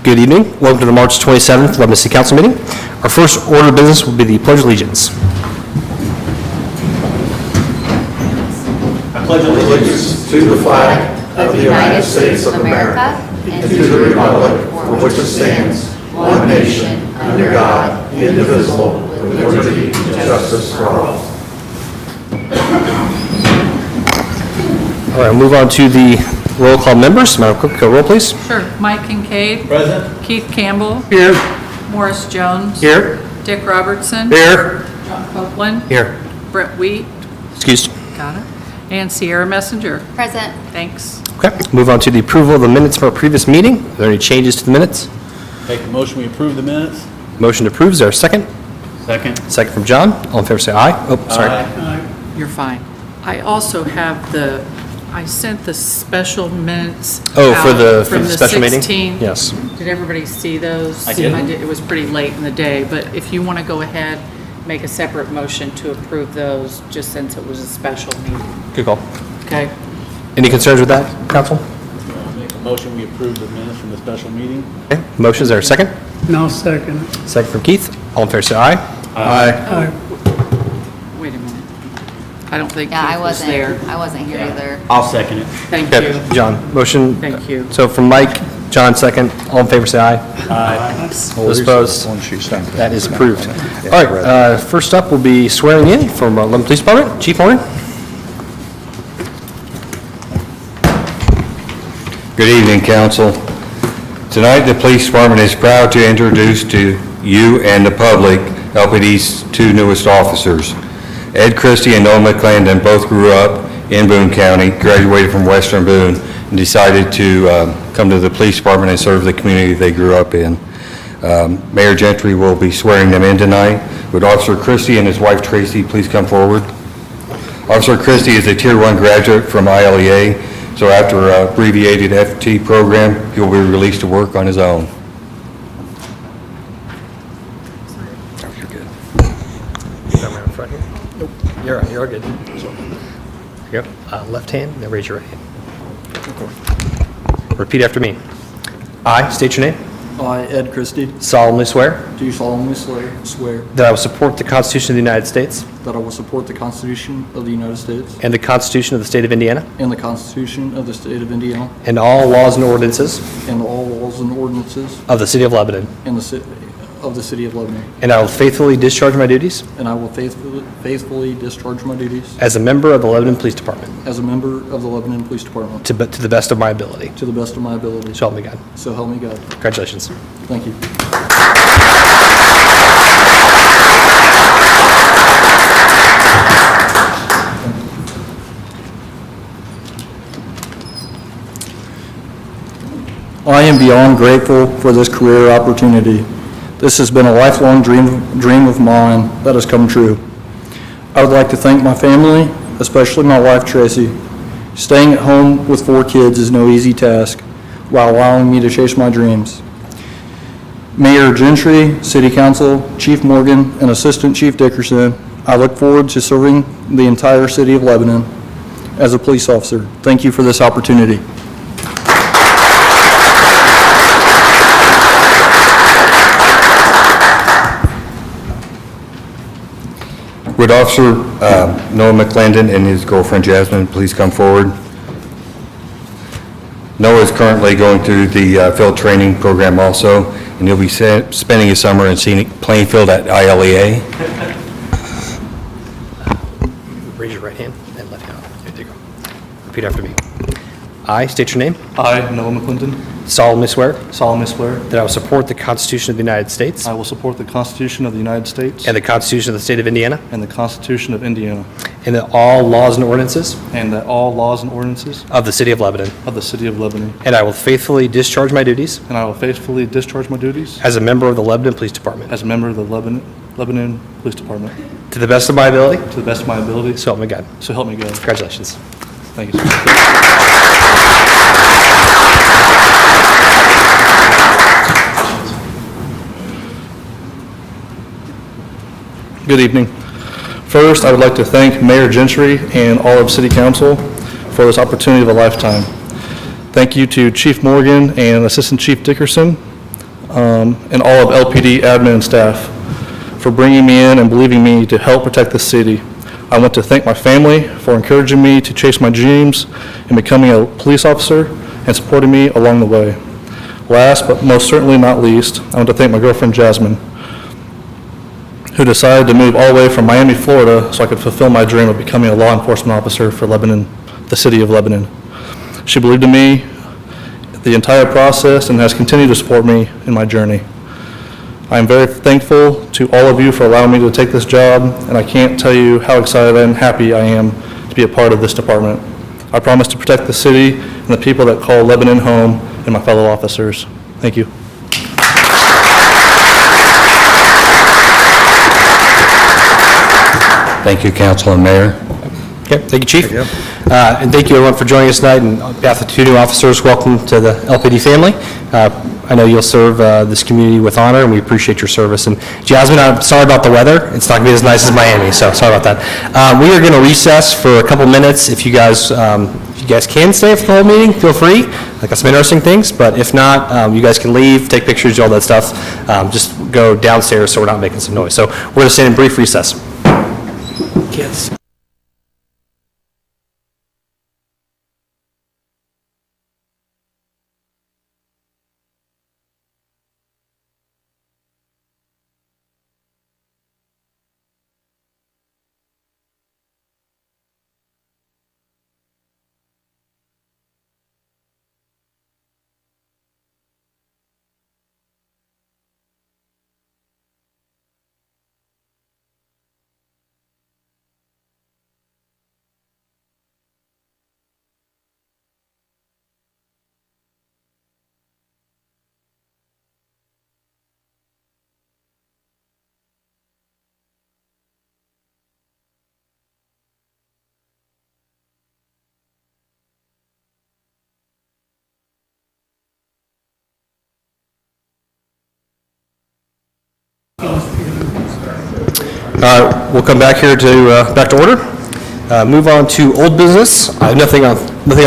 Good evening. Welcome to the March 27th Lebanon City Council meeting. Our first order of business will be the Pledge of Allegiance. I pledge allegiance to the flag of the United States of America and to the republic for which it stands, one nation, under God, indivisible, with liberty and justice for all. All right, we'll move on to the roll call members. Madam Clerk, roll please. Sure. Mike Kincaid. Present. Keith Campbell. Here. Morris Jones. Here. Dick Robertson. Here. John Copeland. Here. Brett Wheat. Excused. Got it. And Sierra Messenger. Present. Thanks. Okay, move on to the approval of the minutes from our previous meeting. Are there any changes to the minutes? Make a motion, we approve the minutes. Motion approved. Is there a second? Second. Second from John. All in favor say aye. Oh, sorry. You're fine. I also have I sent the special minutes Oh, out for the from the special meeting? 16th. Yes. Did everybody see those? I did. It was pretty late in the day, but if you want to go ahead, make a separate motion to approve those, just since it was a special meeting. Good call. Okay? Any concerns with that, council? Make a motion, we approve the minutes from the special meeting. Okay, motion, is there a second? No, second. Second from Keith. All in favor say aye. Aye. Wait a minute. I don't think Yeah, Keith was there. I wasn't here either. I'll second it. Thank Okay, you. John, motion. Thank you. So from Mike, John second. All in favor say aye. Aye. Those opposed? That is approved. All right, first up will be swearing in from Lebanon Police Department. Chief Horn. Good evening, Council. Tonight, the Police Department is proud to introduce to you and the public LPD's two newest officers. Ed Christie and Noah McClendon both grew up in Boone County, graduated from Western Boone, and decided to come to the Police Department and serve the community they grew up in. Mayor Gentry will be swearing them in tonight. Would Officer Christie and his wife Tracy please come forward? Officer Christie is a Tier 1 graduate from ILEA. So after an abbreviated FT program, he'll be released to work on his own. You're good. Nope, you're all good. Here you go. Left hand, then raise your right hand. Repeat after me. I state your name. I, Ed Christie, Solemnly swear do solemnly swear that I will support the Constitution of the United States that I will support the Constitution of the United States and the Constitution of the State of Indiana and the Constitution of the State of Indiana and all laws and ordinances and all laws and ordinances of the City of Lebanon. in the City of Lebanon. And I will faithfully discharge my duties And I will faithfully discharge my duties as a member of the Lebanon Police Department as a member of the Lebanon Police Department to the best of my ability. to the best of my ability. So help me God. So help me God. Congratulations. Thank you. I am beyond grateful for this career opportunity. This has been a lifelong dream of mine that has come true. I would like to thank my family, especially my wife Tracy. Staying at home with 4 kids is no easy task while allowing me to chase my dreams. Mayor Gentry, City Council, Chief Morgan, and Assistant Chief Dickerson, I look forward to serving the entire city of Lebanon as a police officer. Thank you for this opportunity. Would Officer Noah McClendon and his girlfriend Jasmine please come forward? Noah is currently going through the field training program also, and he'll be spending his summer in scenic Plainfield at ILEA. Raise your right hand and left hand. There you go. Repeat after me. I state your name. I, Noah McClendon, Solemnly swear solemnly swear that I will support the Constitution of the United States I will support the Constitution of the United States and the Constitution of the State of Indiana and the Constitution of Indiana, and that all laws and ordinances and that all laws and ordinances of the City of Lebanon. of the City of Lebanon, And I will faithfully discharge my duties and I will faithfully discharge my duties as a member of the Lebanon Police Department as a member of the Lebanon Police Department to the best of my ability. to the best of my ability. So help me God. So help me God. Congratulations. Thank you, sir. Good evening. First, I would like to thank Mayor Gentry and all of City Council for this opportunity of a lifetime. Thank you to Chief Morgan and Assistant Chief Dickerson. and all of LPD admin and staff for bringing me in and believing me to help protect the city. I want to thank my family for encouraging me to chase my dreams and becoming a police officer and supporting me along the way. Last, but most certainly not least, I want to thank my girlfriend Jasmine, who decided to move all the way from Miami, Florida, so I could fulfill my dream of becoming a law enforcement officer for Lebanon, the city of Lebanon. She believed in me the entire process and has continued to support me in my journey. I am very thankful to all of you for allowing me to take this job, and I can't tell you how excited and happy I am to be a part of this department. I promise to protect the city and the people that call Lebanon home and my fellow officers. Thank you. Thank you, Council and Mayor. Okay, thank you, Chief. And thank you, everyone, for joining us tonight. And on behalf of the 2 new officers, welcome to the LPD family. I know you'll serve this community with honor, and we appreciate your service. And Jasmine, I'm sorry about the weather. It's not going to be as nice as Miami, so sorry about that. We are going to recess for a couple minutes. If you guys can stay for the whole meeting, feel free. I got some interesting things, but if not, you guys can leave, take pictures, all that stuff. Just go downstairs so we're not making some noise. So we're going to stand in brief recess. Kids. We'll come back here to, back to order. Move on to old business. I have nothing on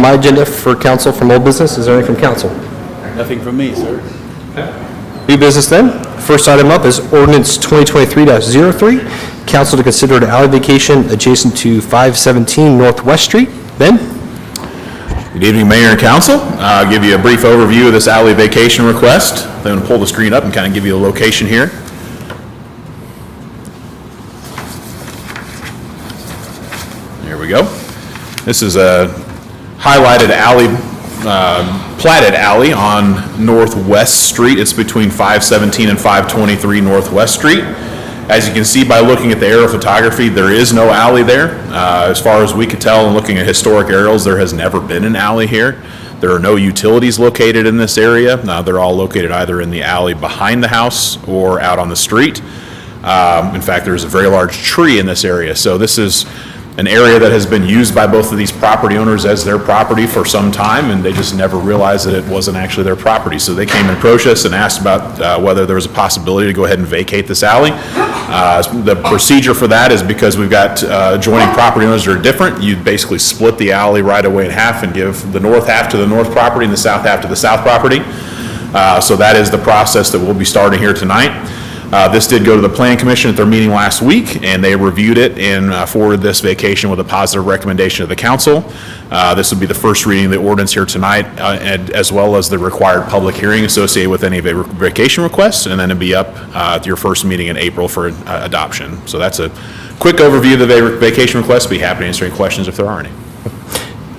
my agenda for council from old business. Is there anything from council? Nothing from me, sir. New business then. First item up is ordinance 2023-03. Council to consider an alley vacation adjacent to 517 Northwest Street. Ben? Good evening, Mayor and Council. I'll give you a brief overview of this alley vacation request. I'm going to pull the screen up and kind of give you a location here. There we go. This is a highlighted alley, platted alley on Northwest Street. It's between 517 and 523 Northwest Street. As you can see by looking at the aerial photography, there is no alley there. As far as we could tell and looking at historic aerials, there has never been an alley here. There are no utilities located in this area. They're all located either in the alley behind the house or out on the street. In fact, there's a very large tree in this area. So this is an area that has been used by both of these property owners as their property for some time, and they just never realized that it wasn't actually their property. So they came and approached us and asked about whether there was a possibility to go ahead and vacate this alley. The procedure for that is because we've got adjoining property owners that are different. You basically split the alley right away in half and give the north half to the north property and the south half to the south property. So that is the process that we'll be starting here tonight. This did go to the Plan Commission at their meeting last week, and they reviewed it and forwarded this vacation with a positive recommendation to the council. This would be the first reading of the ordinance here tonight, and as well as the required public hearing associated with any vacation requests, and then it'd be up at your first meeting in April for adoption. So that's a quick overview of the vacation request. Be happy to answer any questions if there are any.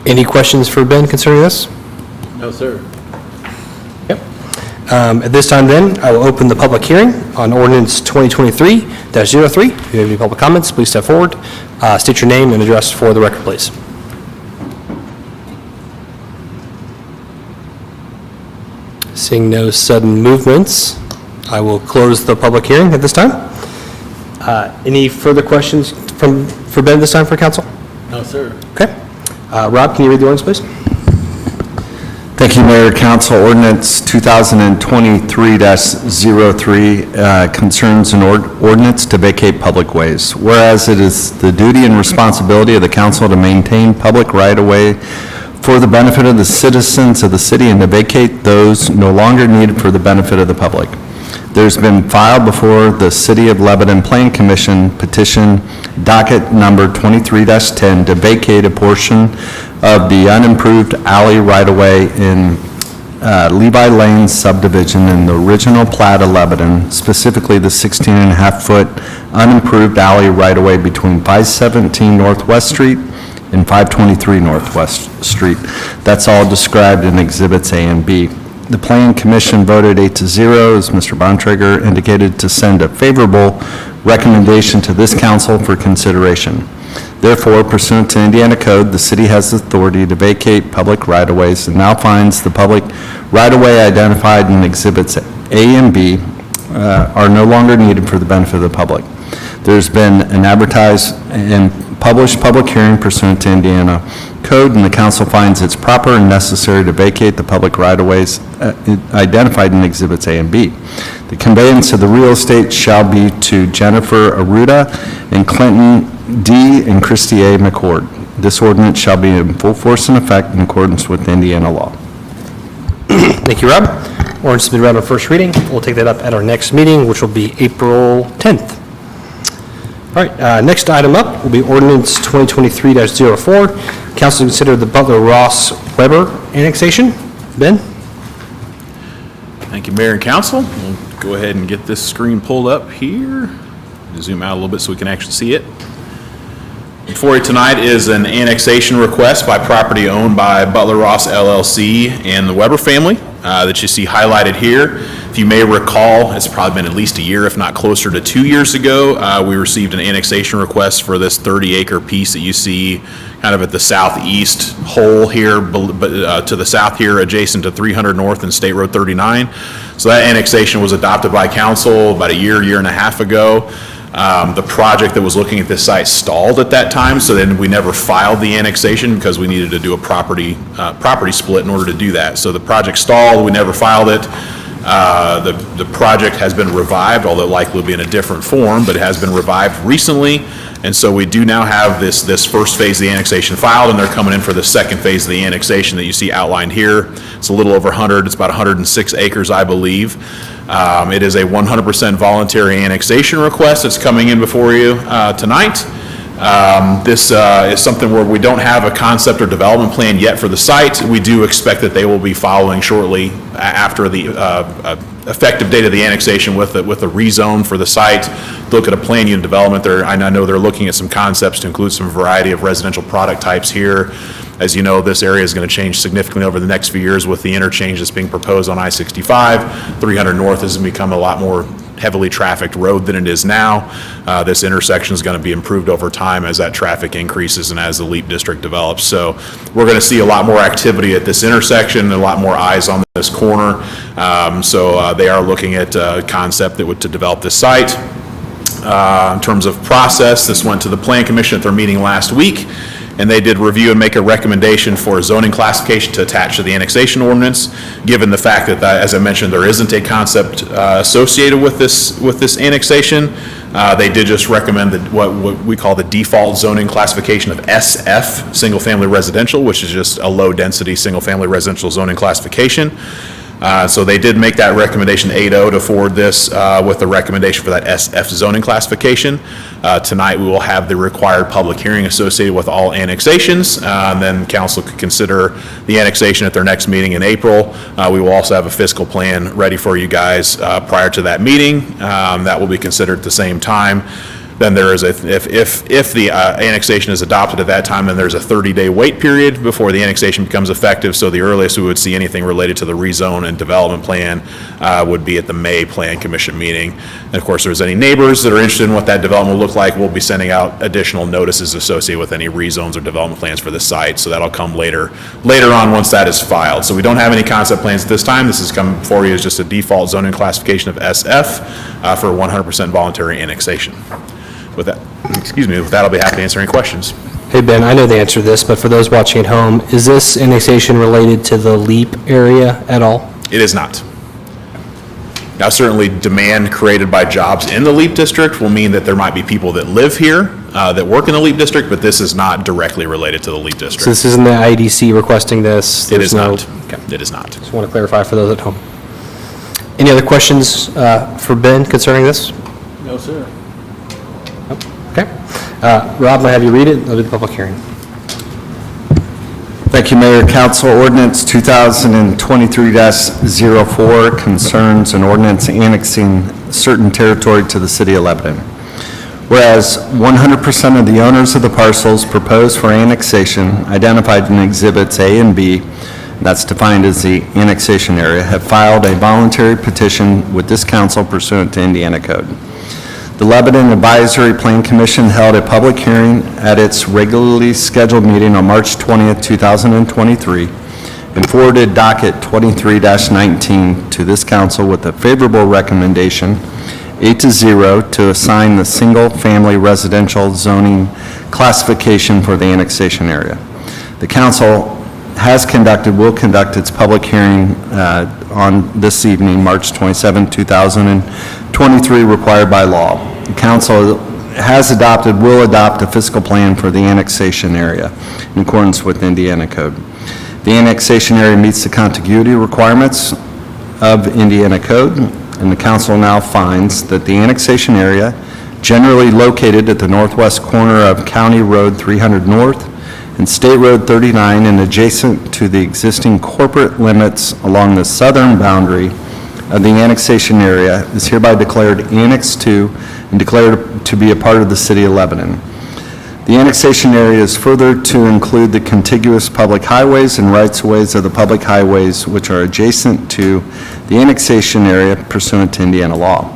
Any questions for Ben concerning this? No, sir. Yep. At this time then, I will open the public hearing on ordinance 2023-03. If you have any public comments, please step forward. State your name and address for the record, please. Seeing no sudden movements, I will close the public hearing at this time. Any further questions for Ben this time for council? No, sir. Okay. Rob, can you read the ordinance, please? Thank you, Mayor, Council. Ordinance 2023-03 concerns an ordinance to vacate public ways. Whereas it is the duty and responsibility of the council to maintain public right-of-way for the benefit of the citizens of the city and to vacate those no longer needed for the benefit of the public. There's been filed before the City of Lebanon Plan Commission petition docket number 23-10 to vacate a portion of the unimproved alley right-of-way in Levi Lane subdivision in the original plat of Lebanon, specifically the 16.5-foot unimproved alley right-of-way between 517 Northwest Street and 523 Northwest Street. That's all described in Exhibits A and B. The Plan Commission voted 8-0, as Mr. Bontrager indicated, to send a favorable recommendation to this council for consideration. Therefore, pursuant to Indiana Code, the city has authority to vacate public right-of-ways and now finds the public right-of-way identified in Exhibits A and B are no longer needed for the benefit of the public. There's been an advertised and published public hearing pursuant to Indiana Code, and the council finds it's proper and necessary to vacate the public right-of-ways identified in Exhibits A and B. The conveyance of the real estate shall be to Jennifer Aruda and Clinton D. and Christy A. McCord. This ordinance shall be in full force and effect in accordance with Indiana law. Thank you, Rob. Ordinance has been read on first reading. We'll take that up at our next meeting, which will be April 10th. All right, next item up will be ordinance 2023-04. Council to consider the Butler-Ross-Weber annexation. Ben? Thank you, Mayor and Council. We'll go ahead and get this screen pulled up here. Zoom out a little bit so we can actually see it. Before you tonight is an annexation request by property owned by Butler Ross LLC and the Weber family that you see highlighted here. If you may recall, it's probably been at least a year, if not closer to 2 years ago, we received an annexation request for this 30-acre piece that you see kind of at the southeast hole here, but to the south here, adjacent to 300 North and State Road 39. So that annexation was adopted by council about a year and a half ago. The project that was looking at this site stalled at that time, so then we never filed the annexation because we needed to do a property split in order to do that. So the project stalled, we never filed it. The project has been revived, although likely will be in a different form, but it has been revived recently. And so we do now have this first phase of the annexation filed, and they're coming in for the second phase of the annexation that you see outlined here. It's a little over 100, it's about 106 acres, I believe. It is a 100% voluntary annexation request that's coming in before you tonight. This is something where we don't have a concept or development plan yet for the site. We do expect that they will be following shortly after the effective date of the annexation with a rezone for the site. Look at a plan unit development. I know they're looking at some concepts to include some variety of residential product types here. As you know, this area is going to change significantly over the next few years with the interchange that's being proposed on I-65. 300 North has become a lot more heavily trafficked road than it is now. This intersection is going to be improved over time as that traffic increases and as the LEAP district develops. So we're going to see a lot more activity at this intersection, a lot more eyes on this corner. So they are looking at a concept that would to develop this site. In terms of process, this went to the Plan Commission at their meeting last week, and they did review and make a recommendation for a zoning classification to attach to the annexation ordinance, given the fact that, as I mentioned, there isn't a concept associated with this annexation. They did just recommend that what we call the default zoning classification of SF, single-family residential, which is just a low-density single-family residential zoning classification. So they did make that recommendation 8-0 to forward this with the recommendation for that SF zoning classification. Tonight we will have the required public hearing associated with all annexations. And then council could consider the annexation at their next meeting in April. We will also have a fiscal plan ready for you guys prior to that meeting. That will be considered at the same time. Then there is if the annexation is adopted at that time, then there's a 30-day wait period before the annexation becomes effective. So the earliest we would see anything related to the rezone and development plan would be at the May Plan Commission meeting. And of course, if there's any neighbors that are interested in what that development will look like, we'll be sending out additional notices associated with any rezones or development plans for the site. So that'll come later on once that is filed. So we don't have any concept plans at this time. This is coming for you as just a default zoning classification of SF for 100% voluntary annexation. With that, I'll be happy to answer any questions. Hey, Ben, I know the answer to this, but for those watching at home, is this annexation related to the LEAP area at all? It is not. Now, certainly demand created by jobs in the LEAP district will mean that there might be people that live here, that work in the LEAP district, but this is not directly related to the LEAP So district. this isn't the IDC requesting this? It is There's no- not. Okay. It is not. Just want to clarify for those at home. Any other questions for Ben concerning this? No, sir. Okay. Rob, may I have you read it? I'll do the public hearing. Thank you, Mayor. Council Ordinance 2023-04 concerns an ordinance annexing certain territory to the city of Lebanon. Whereas 100% of the owners of the parcels proposed for annexation identified in Exhibits A and B, that's defined as the annexation area, have filed a voluntary petition with this council pursuant to Indiana Code. The Lebanon Advisory Plan Commission held a public hearing at its regularly scheduled meeting on March 20th, 2023, and forwarded docket 23-19 to this council with a favorable recommendation, 8-0, to assign the single-family residential zoning classification for the annexation area. The council will conduct its public hearing on this evening, March 27, 2023, required by law. The council will adopt a fiscal plan for the annexation area in accordance with Indiana Code. The annexation area meets the contiguity requirements of Indiana Code, and the council now finds that the annexation area, generally located at the northwest corner of County Road 300 North and State Road 39 and adjacent to the existing corporate limits along the southern boundary of the annexation area, is hereby declared annexed to and declared to be a part of the city of Lebanon. The annexation area is further to include the contiguous public highways and rights-of-ways of the public highways which are adjacent to the annexation area pursuant to Indiana law.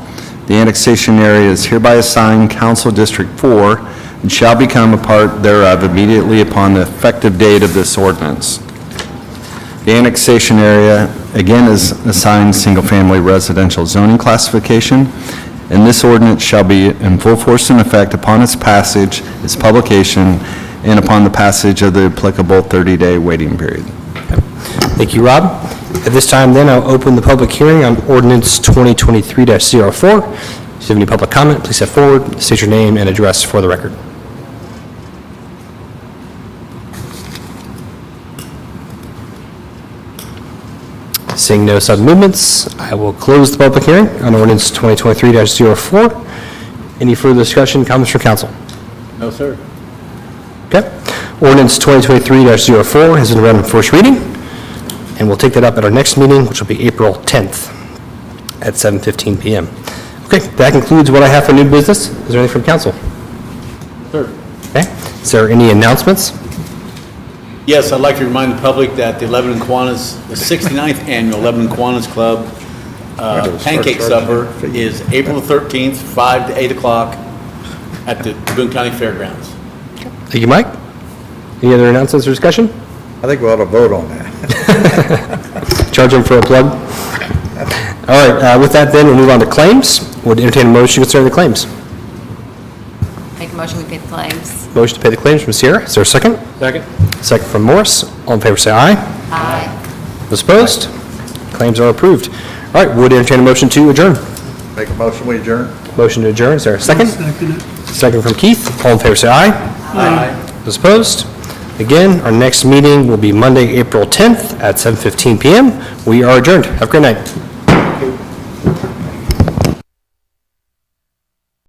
The annexation area is hereby assigned Council District 4 and shall become a part thereof immediately upon the effective date of this ordinance. The annexation area, again, is assigned single-family residential zoning classification, and this ordinance shall be in full force and effect upon its passage, its publication, and upon the passage of the applicable 30-day waiting period. Thank you, Rob. At this time, then, I'll open the public hearing on ordinance 2023-04. If you have any public comment, please step forward, state your name and address for the record. Seeing no sudden movements, I will close the public hearing on ordinance 2023-04. Any further discussion, comments from council? No, sir. Okay. Ordinance 2023-04 has been read on first reading, and we'll take that up at our next meeting, which will be April 10th at 7:15 PM. Okay, that concludes what I have for new business. Is there anything from council? Sir. Okay. Is there any announcements? Yes, I'd like to remind the public that the 69th annual Lebanon Kiwanis Club pancake supper is April 13th, 5 to 8 o'clock at the Boone County Fairgrounds. Thank you, Mike. Any other announcements or discussion? I think we ought to vote on that. Charge him for a plug. All right, with that then, we'll move on to claims. Would entertain a motion concerning the claims. Make a motion, we pay the claims. Motion to pay the claims from Sierra. Is there a second? Second. Second from Morris. All in favor, say aye. Aye. Those opposed? Claims are approved. All right, would entertain a motion to adjourn. Make a motion, we adjourn. Motion to adjourn. Is there a second? Second from Keith. All in favor, say aye. Aye. Those opposed? Again, our next meeting will be Monday, April 10th at 7:15 PM. We are adjourned. Have a great night.